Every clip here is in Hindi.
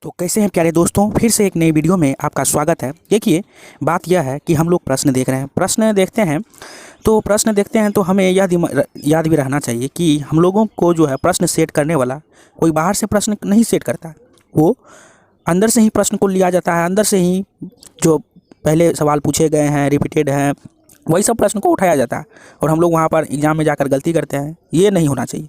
तो कैसे हैं प्यारे दोस्तों, फिर से एक नई वीडियो में आपका स्वागत है। देखिए, बात यह है कि हम लोग प्रश्न देख रहे हैं, प्रश्न देखते हैं। तो प्रश्न देखते हैं तो हमें याद भी रहना चाहिए कि हम लोगों को जो है प्रश्न सेट करने वाला कोई बाहर से प्रश्न नहीं सेट करता, वो अंदर से ही प्रश्न को लिया जाता है। अंदर से ही जो पहले सवाल पूछे गए हैं, रिपीटेड हैं, वही सब प्रश्न को उठाया जाता है और हम लोग वहाँ पर एग्ज़ाम में जाकर गलती करते हैं। ये नहीं होना चाहिए।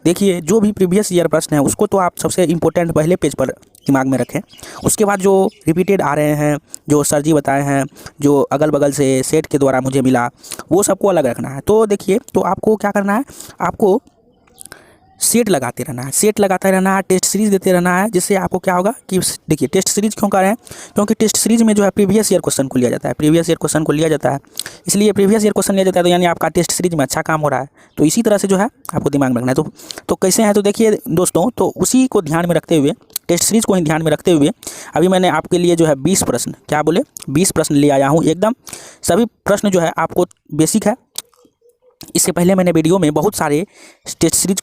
देखिए, जो भी प्रीवियस ईयर प्रश्न है उसको तो आप सबसे इम्पोर्टेंट पहले पेज पर दिमाग में रखें। उसके बाद जो रिपीटेड आ रहे हैं, जो सर जी बताए हैं, जो अगल बगल से सेट के द्वारा मुझे मिला, वो सबको अलग रखना है। तो देखिए, तो आपको क्या करना है, आपको सेट लगाते रहना है, सेट लगाते रहना है, टेस्ट सीरीज़ देते रहना है। जिससे आपको क्या होगा कि देखिए, टेस्ट सीरीज़ क्यों कर रहे हैं, क्योंकि टेस्ट सीरीज़ में जो है प्रीवियस ईयर क्वेश्चन को लिया जाता है, प्रीवियस ईयर क्वेश्चन को लिया जाता है। इसलिए प्रीवियस ईयर क्वेश्चन लिया जाता है, तो यानी आपका टेस्ट सीरीज़ में अच्छा काम हो रहा है। तो इसी तरह से जो है आपको दिमाग में रखना है। तो कैसे हैं, तो देखिए दोस्तों, तो उसी को ध्यान में रखते हुए, टेस्ट सीरीज़ को ही ध्यान में रखते हुए अभी मैंने आपके लिए जो है 20 प्रश्न, क्या बोले, 20 प्रश्न ले आया हूँ। एकदम सभी प्रश्न जो है आपको बेसिक है। इससे पहले मैंने वीडियो में बहुत सारे टेस्ट सीरीज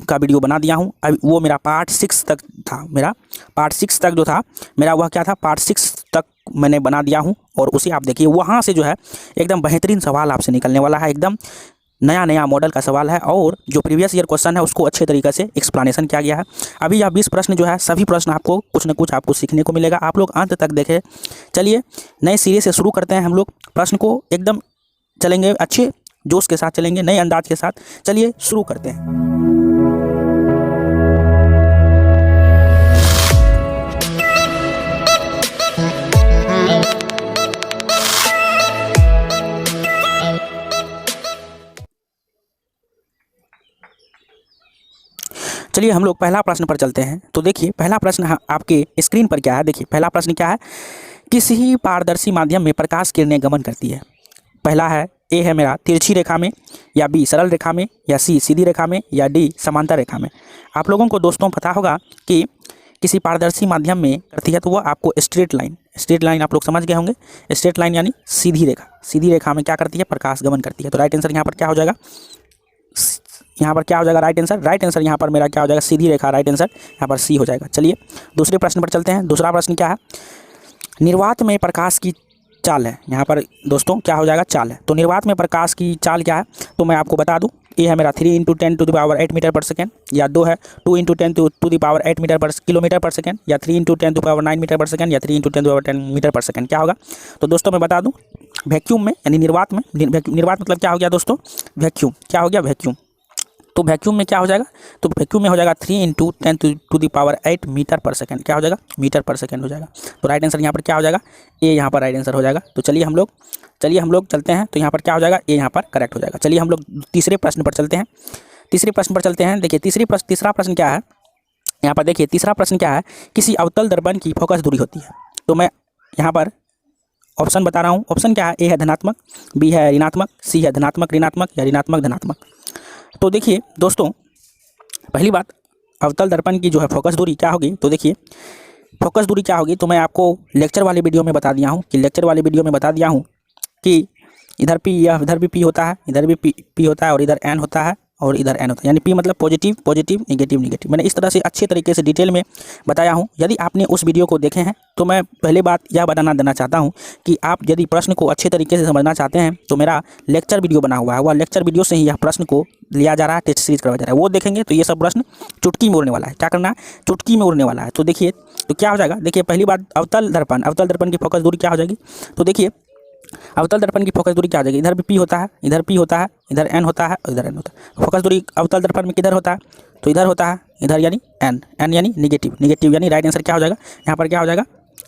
का वीडियो बना दिया हूँ। अभी वो मेरा पार्ट 6 तक था, मेरा पार्ट 6 तक जो था मेरा, वह क्या था, पार्ट 6 तक मैंने बना दिया हूँ। और उसे आप देखिए, वहाँ से जो है एकदम बेहतरीन सवाल आपसे निकलने वाला है, एकदम नया मॉडल का सवाल है। और जो प्रीवियस ईयर क्वेश्चन है उसको अच्छे तरीके से एक्सप्लेनेशन किया गया है। अभी यह 20 प्रश्न जो है, सभी प्रश्न आपको कुछ न कुछ आपको सीखने को मिलेगा। आप लोग अंत तक देखें। चलिए, नए सिरे से शुरू करते हैं हम लोग। प्रश्न को एकदम चलेंगे, अच्छे जोश के साथ चलेंगे, नए अंदाज के साथ। चलिए शुरू करते हैं। चलिए हम लोग पहला प्रश्न पर चलते हैं। तो देखिए, पहला प्रश्न आपके स्क्रीन पर क्या है। देखिए, पहला प्रश्न क्या है, किसी पारदर्शी माध्यम में प्रकाश किरणें गमन करती है। पहला है, ए है मेरा तिरछी रेखा में, या बी सरल रेखा में, या सी सीधी रेखा में, या डी समांतर रेखा में। आप लोगों को दोस्तों पता होगा कि किसी पारदर्शी माध्यम में करती है तो वह आपको स्ट्रेट लाइन आप लोग समझ गए होंगे। स्ट्रेट लाइन यानी सीधी रेखा, सीधी रेखा में क्या करती है, प्रकाश गमन करती है। तो राइट आंसर यहाँ पर क्या हो जाएगा, यहाँ पर क्या हो जाएगा, राइट आंसर यहाँ पर मेरा क्या हो जाएगा, सीधी रेखा। राइट आंसर यहाँ पर सी हो जाएगा। चलिए दूसरे प्रश्न पर चलते हैं। दूसरा प्रश्न क्या है, निर्वात में प्रकाश की चाल है। यहाँ पर दोस्तों क्या हो जाएगा, चाल है। तो निर्वात में प्रकाश की चाल क्या है, तो मैं आपको बता दूं। ये है मेरा 3 × 10⁸ मीटर पर सेकेंड, या 2 है 2 × 10⁸ किलोमीटर पर सेकेंड, या 3 × 10⁹ मीटर पर सेकेंड, या 3 × 10⁻10 मीटर पर सेकेंड। क्या होगा, तो दोस्तों मैं बता दूं, वैक्यूम में यानी निर्वात में, निर्वात मतलब क्या हो गया दोस्तों, वैक्यूम। क्या हो गया, वैक्यूम। तो वैक्यूम में क्या हो जाएगा, तो वैक्यूम में हो जाएगा 3 × 10⁸ मीटर पर सेकेंड। क्या हो जाएगा, मीटर पर सेकेंड हो जाएगा। तो राइट आंसर यहाँ पर क्या हो जाएगा, ए यहाँ पर राइट आंसर हो जाएगा। तो चलिए हम लोग चलते हैं। तो यहाँ पर क्या हो जाएगा, ए यहाँ पर करेक्ट हो जाएगा। चलिए हम लोग तीसरे प्रश्न पर चलते हैं। देखिए तीसरा प्रश्न क्या है, यहाँ पर देखिए तीसरा प्रश्न क्या है, किसी अवतल दर्पण की फोकस दूरी होती है। तो मैं यहाँ पर ऑप्शन बता रहा हूँ। ऑप्शन क्या है, ए है धनात्मक, बी है ऋणात्मक, सी है धनात्मक ऋणात्मक, या ऋणात्मक धनात्मक। तो देखिए दोस्तों, पहली बात, अवतल दर्पण की जो है फोकस दूरी क्या होगी। तो देखिए फोकस दूरी क्या होगी, तो मैं आपको लेक्चर वाले वीडियो में बता दिया हूँ कि इधर पी या इधर भी पी होता है, इधर भी पी होता है, और इधर एन होता है, और इधर एन होता है। यानी पी मतलब पॉजिटिव नेगेटिव। मैंने इस तरह से अच्छे तरीके से डिटेल में बताया हूँ। यदि आपने उस वीडियो को देखे हैं तो मैं पहले बात यह बता देना चाहता हूँ कि आप यदि प्रश्न को अच्छे तरीके से समझना चाहते हैं तो मेरा लेक्चर वीडियो बना हुआ है, वह लेक्चर वीडियो से ही यह प्रश्न को लिया जा रहा है, टेस्ट सीरीज करवाया जा रहा है। वो देखेंगे तो ये सब प्रश्न चुटकी में उड़ने वाला है। क्या करना है, चुटकी में उड़ने वाला है। तो देखिए, तो क्या हो जाएगा, देखिए पहली बात, अवतल दर्पण की फोकस दूरी क्या हो जाएगी। तो देखिए अवतल दर्पण की फोकस दूरी क्या हो जाएगी, इधर भी पी होता है, इधर पी होता है, इधर एन होता है, और इधर एन होता है। फोकस दूरी अवतल दर्पण में किधर होता है, तो इधर होता है, इधर यानी एन यानी निगेटिव यानी राइट आंसर क्या हो जाएगा, यहाँ पर क्या हो जाएगा,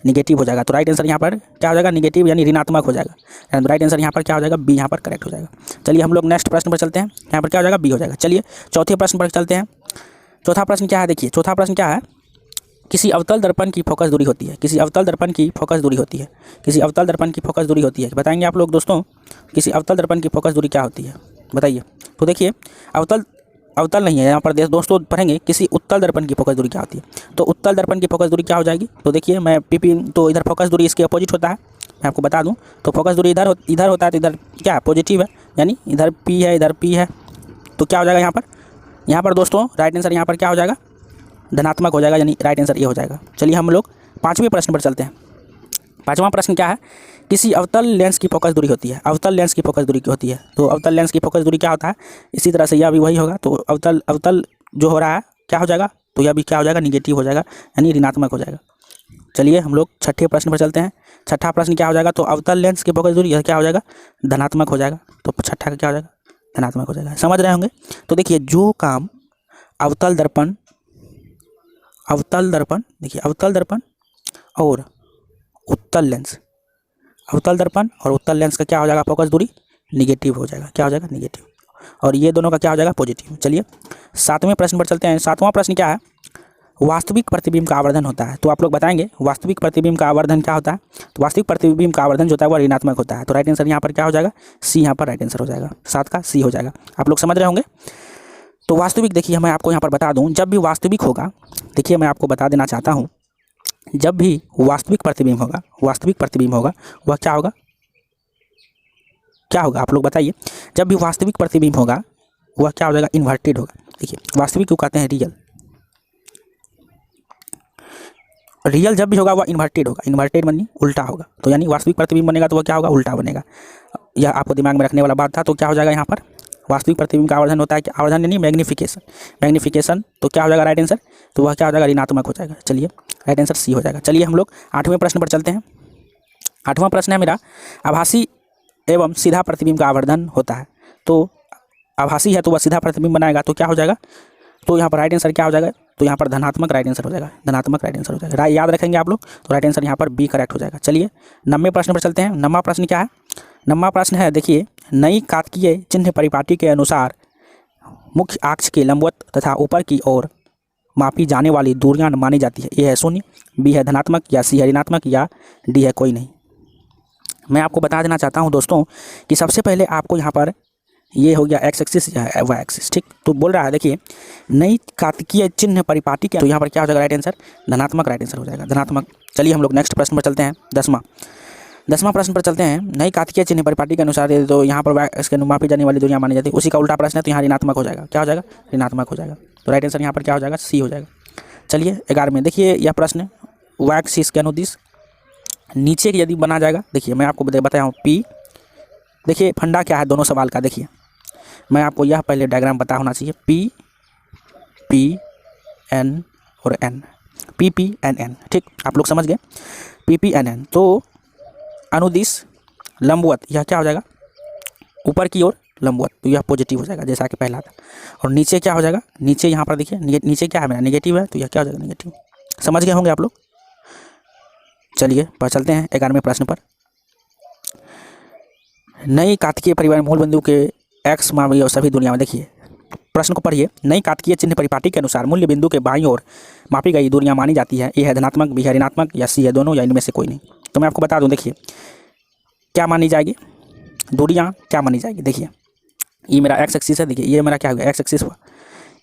निगेटिव हो जाएगा। तो राइट आंसर यहाँ पर क्या हो जाएगा, निगेटिव यानी ऋणात्मक हो जाएगा। राइट आंसर यहाँ पर क्या हो जाएगा, बी यहाँ पर करेक्ट हो जाएगा। चलिए हम लोग नेक्स्ट प्रश्न पर चलते हैं। यहाँ पर क्या हो जाएगा, बी हो जाएगा। चलिए चौथे प्रश्न पर चलते हैं। चौथा प्रश्न क्या है, देखिए चौथा प्रश्न क्या है, किसी अवतल दर्पण की फोकस दूरी होती है। किसी अवतल दर्पण की फोकस दूरी होती है। किसी अवतल दर्पण की फोकस दूरी होती है, बताएंगे आप लोग दोस्तों, किसी अवतल दर्पण की फोकस दूरी क्या होती है, बताइए। तो देखिए अवतल नहीं है यहाँ पर दोस्तों, पढ़ेंगे किसी उत्तल दर्पण की फोकस दूरी क्या होती है। तो उत्तल दर्पण की फोकस दूरी क्या हो जाएगी, तो देखिए मैं पी तो इधर फोकस दूरी इसके अपोजिट होता है, मैं आपको बता दूं। तो फोकस दूरी इधर होता है, तो इधर क्या है, पॉजिटिव है, यानी इधर पी है, इधर पी है। तो क्या हो जाएगा यहाँ पर दोस्तों, राइट आंसर यहाँ पर क्या हो जाएगा, धनात्मक हो जाएगा, यानी राइट आंसर ये हो जाएगा। चलिए हम लोग पाँचवें प्रश्न पर चलते हैं। पाँचवां प्रश्न क्या है, किसी अवतल लेंस की फोकस दूरी होती है। अवतल लेंस की फोकस दूरी क्या होती है? तो अवतल लेंस की फोकस दूरी क्या होता है, इसी तरह से यह भी वही होगा। तो अवतल जो हो रहा है क्या हो जाएगा, तो यह भी क्या हो जाएगा, निगेटिव हो जाएगा, यानी ऋणात्मक हो जाएगा। चलिए हम लोग छठे प्रश्न पर चलते हैं। छठा प्रश्न क्या हो जाएगा, तो अवतल लेंस की फोकस दूरी यह क्या हो जाएगा, धनात्मक हो जाएगा। तो छठा का क्या हो जाएगा, धनात्मक हो जाएगा। समझ रहे होंगे। तो देखिए जो काम अवतल दर्पण देखिए अवतल दर्पण और उत्तल लेंस, अवतल दर्पण और उत्तल लेंस का क्या हो जाएगा, फोकस दूरी निगेटिव हो जाएगा। क्या हो जाएगा, निगेटिव। और ये दोनों का क्या हो जाएगा, पॉजिटिव। चलिए सातवें प्रश्न पर चलते हैं। सातवां प्रश्न क्या है, वास्तविक प्रतिबिंब का आवर्धन होता है। तो आप लोग बताएंगे वास्तविक प्रतिबिंब का आवर्धन क्या होता है। तो वास्तविक प्रतिबिंब का आवर्धन जो होता है वह ऋणात्मक होता है। तो राइट आंसर यहाँ पर क्या हो जाएगा, सी यहाँ पर राइट आंसर हो जाएगा। 7 का सी हो जाएगा। आप लोग समझ रहे होंगे। तो वास्तविक देखिए मैं आपको यहाँ पर बता दूँ, जब भी वास्तविक होगा, देखिए मैं आपको बता देना चाहता हूँ, जब भी वास्तविक प्रतिबिंब होगा वह क्या होगा, क्या होगा आप लोग बताइए। जब भी वास्तविक प्रतिबिंब होगा वह क्या हो जाएगा, इन्वर्टेड होगा। देखिए वास्तविक क्यों कहते हैं, रियल जब भी होगा वह इन्वर्टेड होगा। इन्वर्टेड मानी उल्टा होगा। तो यानी वास्तविक प्रतिबिंब बनेगा तो वह क्या होगा, उल्टा बनेगा। यह आपको दिमाग में रखने वाला बात था। तो क्या हो जाएगा यहाँ पर, वास्तविक प्रतिबिंब का आवर्धन होता है कि आवर्धन यानी मैग्निफिकेशन। तो क्या हो जाएगा राइट आंसर, तो वह क्या हो जाएगा, ऋणात्मक हो जाएगा। चलिए राइट आंसर सी हो जाएगा। चलिए हम लोग 8वें प्रश्न पर चलते हैं। 8वां प्रश्न है मेरा, आभासी एवं सीधा प्रतिबिंब का आवर्धन होता है। तो आभासी है तो वह सीधा प्रतिबिंब बनाएगा, तो क्या हो जाएगा, तो यहाँ पर राइट आंसर क्या हो जाएगा, तो यहाँ पर धनात्मक राइट आंसर हो जाएगा। धनात्मक राइट आंसर हो जाएगा। याद रखेंगे आप लोग। तो राइट आंसर यहाँ पर बी करेक्ट हो जाएगा। चलिए 9वें प्रश्न पर चलते हैं। 9वां प्रश्न क्या है, 9वां प्रश्न है देखिए, नई कातकीय चिन्ह परिपाटी के अनुसार मुख्य अक्ष के लंबवत तथा ऊपर की ओर मापी जाने वाली दूरियां मानी जाती है। ए है 0, बी है धनात्मक, या सी है ऋणात्मक, या डी है कोई नहीं। मैं आपको बता देना चाहता हूं दोस्तों कि सबसे पहले आपको यहाँ पर ये हो गया एक्स एक्सिस या वाई एक्सिस, ठीक। तो बोल रहा है देखिए नई कातकीय चिन्ह परिपाटी के, तो यहाँ पर क्या हो जाएगा राइट आंसर, धनात्मक राइट आंसर हो जाएगा, धनात्मक। चलिए हम लोग नेक्स्ट प्रश्न पर चलते हैं। 10वां प्रश्न पर चलते हैं। नई कातकीय चिन्ह परिपाटी के अनुसार तो यहाँ पर इसके मापी जाने वाली दूरियां मानी जाती है, उसी का उल्टा प्रश्न है, तो यहाँ ऋणात्मक हो जाएगा। क्या हो जाएगा, ऋणात्मक हो जाएगा। तो राइट आंसर यहाँ पर क्या हो जाएगा, सी हो जाएगा। चलिए 11वें देखिए यह प्रश्न, वाई एक्सिस के अनुदिश नीचे की यदि बना जाएगा, देखिए मैं आपको बताया हूँ पी, देखिए फंडा क्या है दोनों सवाल का, देखिए मैं आपको यह पहले डायग्राम पता होना चाहिए, पी पी एन और N, P P N N, ठीक, आप लोग समझ गए, पी पी एन एन। तो अनुदिश लंबवत यह क्या हो जाएगा, ऊपर की ओर लंबवत, तो यह पॉजिटिव हो जाएगा जैसा कि पहला था। और नीचे क्या हो जाएगा, नीचे यहाँ पर देखिए नीचे क्या है मेरा, निगेटिव है, तो यह क्या हो जाएगा, निगेटिव। समझ गए होंगे आप लोग। चलिए पर चलते हैं 11वें प्रश्न पर। नई कातकीय परिवार मूल बिंदु के एक्स मापी और सभी दुनिया में, देखिए प्रश्न को पढ़िए। नई कातकीय चिन्ह परिपाटी के अनुसार मूल्य बिंदु के बाईं ओर मापी गई दूरियां मानी जाती है। ए है धनात्मक, बी है ऋणात्मक, या सी है दोनों, या इनमें से कोई नहीं। तो मैं आपको बता दूं, देखिए क्या मानी जाएगी, दूरियां क्या मानी जाएगी। देखिए ये मेरा एक्स एक्सिस है, देखिए ये मेरा क्या हो गया, एक्स एक्सिस हुआ।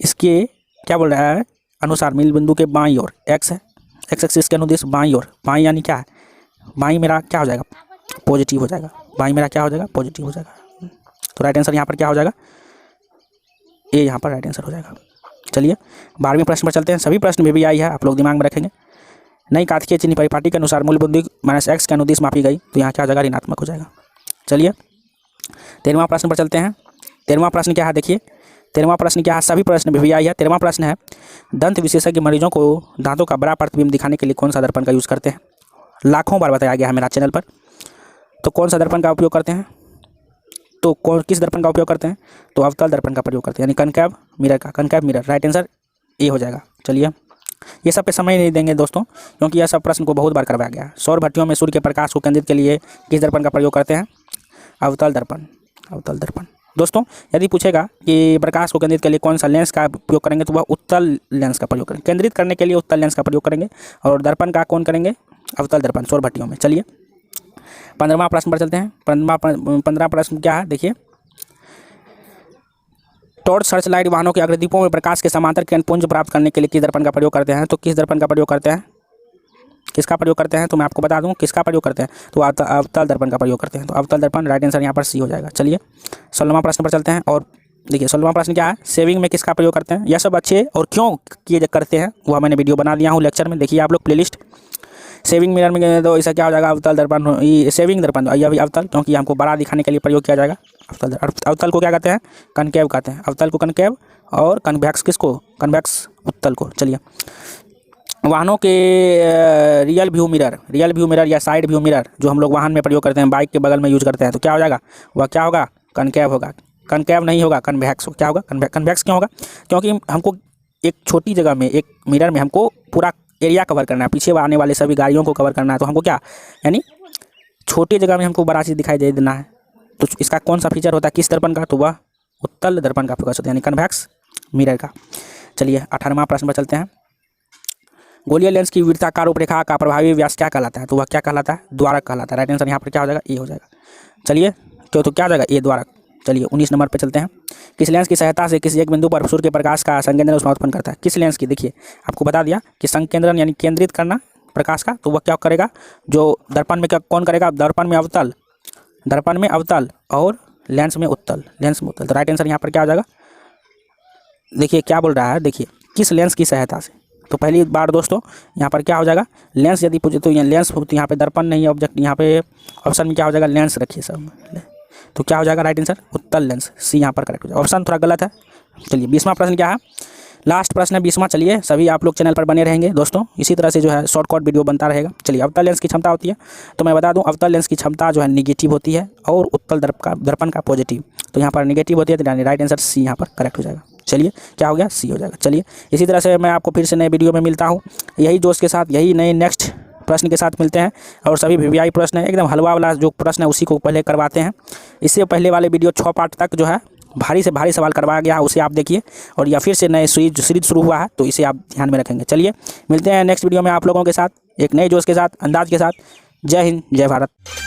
इसके क्या बोल रहा है, अनुसार मूल बिंदु के बाईं ओर एक्स है, एक्स एक्सिस के अनुदेश बाईं ओर, बाईं यानी क्या है, बाईं मेरा क्या हो जाएगा, पॉजिटिव हो जाएगा, बाईं मेरा क्या हो जाएगा, पॉजिटिव हो जाएगा। तो राइट आंसर यहाँ पर क्या हो जाएगा, ए यहाँ पर राइट आंसर हो जाएगा। चलिए 12वें प्रश्न पर चलते हैं। सभी प्रश्न में भी आई है, आप लोग दिमाग में रखेंगे। नई कातकीय चिन्ह परिपाटी के अनुसार मूल बिंदु माइनस एक्स के अनुदिश मापी गई, तो यहाँ क्या हो जाएगा, ऋणात्मक हो जाएगा। चलिए 13वां प्रश्न पर चलते हैं। 13वां प्रश्न क्या है, देखिए 13वां प्रश्न क्या है, सभी प्रश्न में भी आई है। 13वां प्रश्न है, दंत विशेषज्ञ मरीजों को दांतों का बड़ा प्रतिबिंब दिखाने के लिए कौन सा दर्पण का यूज़ करते हैं। लाखों बार बताया गया है मेरा चैनल पर। तो कौन सा दर्पण का उपयोग करते हैं, तो किस दर्पण का उपयोग करते हैं, तो अवतल दर्पण का प्रयोग करते हैं, यानी कनकैव मिरर का, कनकैव मिरर। राइट आंसर ए हो जाएगा। चलिए ये सब पे समय नहीं देंगे दोस्तों, क्योंकि यह सब प्रश्न को बहुत बार करवाया गया है। सौर भट्टियों में सूर्य के प्रकाश को केंद्रित के लिए किस दर्पण का प्रयोग करते हैं, अवतल दर्पण, अवतल दर्पण। दोस्तों यदि पूछेगा कि प्रकाश को केंद्रित के लिए कौन सा लेंस का उपयोग करेंगे, तो वह उत्तल लेंस का प्रयोग करेंगे, केंद्रित करने के लिए उत्तल लेंस का प्रयोग करेंगे, और दर्पण का कौन करेंगे, अवतल दर्पण, सौर भट्टियों में। चलिए 15वां प्रश्न पर चलते हैं। 15वां प्रश्न क्या है, देखिए टॉर्च सर्च लाइट वाहनों के अग्रदीपों में प्रकाश के समांतर किरण पुंज प्राप्त करने के लिए किस दर्पण का प्रयोग करते हैं। तो किस दर्पण का प्रयोग करते हैं, किसका प्रयोग करते हैं, तो मैं आपको बता दूं किसका प्रयोग करते हैं, तो अवतल दर्पण का प्रयोग करते हैं। तो अवतल दर्पण राइट आंसर यहाँ पर सी हो जाएगा। चलिए 16वां प्रश्न पर चलते हैं। और देखिए 16वां प्रश्न क्या है, सेविंग में किसका प्रयोग करते हैं। यह सब अच्छे और क्यों किए करते हैं वह मैंने वीडियो बना दिया हूँ लेक्चर में, देखिए आप लोग प्लेलिस्ट। सेविंग मिरर में तो ऐसा क्या हो जाएगा, अवतल दर्पण, ये सेविंग दर्पण, यह भी अवतल, क्योंकि हमको बड़ा दिखाने के लिए प्रयोग किया जाएगा। अवतल को क्या कहते हैं, कनकेव कहते हैं। अवतल को कनकेव और कन्वेक्स किसको, कन्वेक्स उत्तल को। चलिए, वाहनों के रियल व्यू मिरर या साइड व्यू मिरर जो हम लोग वाहन में प्रयोग करते हैं, बाइक के बगल में यूज करते हैं, तो क्या हो जाएगा, वह क्या होगा, कनकेव होगा। कनकेव नहीं होगा, कन्वेक्स। क्या होगा, कन्वेक्स क्यों होगा, क्योंकि हमको एक छोटी जगह में, एक मिरर में हमको पूरा एरिया कवर करना है, पीछे आने वाले सभी गाड़ियों को कवर करना है, तो हमको क्या, यानी छोटी जगह में हमको बड़ा चीज़ दिखाई दे देना है। तो इसका कौन सा फीचर होता है, किस दर्पण का, तो वह उत्तल दर्पण का फोकस होता है, यानी कन्वेक्स मिरर का। चलिए 18वां प्रश्न पर चलते हैं। गोलीय लेंस की वृत्ताकार रूपरेखा का प्रभावी व्यास क्या कहलाता है, तो वह क्या कहलाता है, द्वारक कहलाता है। राइट आंसर यहाँ पर क्या हो जाएगा, ए हो जाएगा। चलिए तो क्या हो जाएगा, ए द्वारक। चलिए 19 नंबर पे चलते हैं। किस लेंस की सहायता से किसी एक बिंदु पर सूर्य के प्रकाश का संकेंद्रण ऊष्मा उत्पन्न करता है। किस लेंस की, देखिए आपको बता दिया कि संकेंद्रण यानी केंद्रित करना प्रकाश का, तो वह क्या करेगा, जो दर्पण में क्या कौन करेगा, दर्पण में अवतल और लेंस में उत्तल, तो राइट आंसर यहाँ पर क्या हो जाएगा, देखिए क्या बोल रहा है, देखिए किस लेंस की सहायता से। तो पहली बार दोस्तों यहाँ पर क्या हो जाएगा, लेंस यदि पूछे तो यहाँ लेंस, तो यहाँ पे दर्पण नहीं ऑब्जेक्ट, यहाँ पे ऑप्शन में क्या हो जाएगा, लेंस रखिए सब, तो क्या हो जाएगा राइट आंसर, उत्तल लेंस, सी यहाँ पर करेक्ट हो जाएगा। ऑप्शन थोड़ा गलत है। चलिए 20वां प्रश्न क्या है, लास्ट प्रश्न है 20वां। चलिए सभी आप लोग चैनल पर बने रहेंगे दोस्तों, इसी तरह से जो है शॉर्टकट वीडियो बनता रहेगा। चलिए अवतल लेंस की क्षमता होती है, तो मैं बता दूं अवतल लेंस की क्षमता जो है निगेटिव होती है और उत्तल दर्पण का पॉजिटिव, तो यहाँ पर निगेटिव होती है, तो यानी राइट आंसर सी यहाँ पर करेक्ट हो जाएगा। चलिए क्या हो गया, सी हो जाएगा। चलिए इसी तरह से मैं आपको फिर से नए वीडियो में मिलता हूँ, यही जोश के साथ, यही नए नेक्स्ट प्रश्न के साथ मिलते हैं। और सभी वीवीआई प्रश्न है, एकदम हलवा वाला जो प्रश्न है उसी को पहले करवाते हैं। इससे पहले वाले वीडियो 6 पार्ट तक जो है भारी से भारी सवाल करवाया गया है, उसे आप देखिए। और या फिर से नए सीरीज शुरू हुआ है, तो इसे आप ध्यान में रखेंगे। चलिए मिलते हैं नेक्स्ट वीडियो में आप लोगों के साथ, एक नए जोश के साथ, अंदाज के साथ। जय हिंद, जय भारत।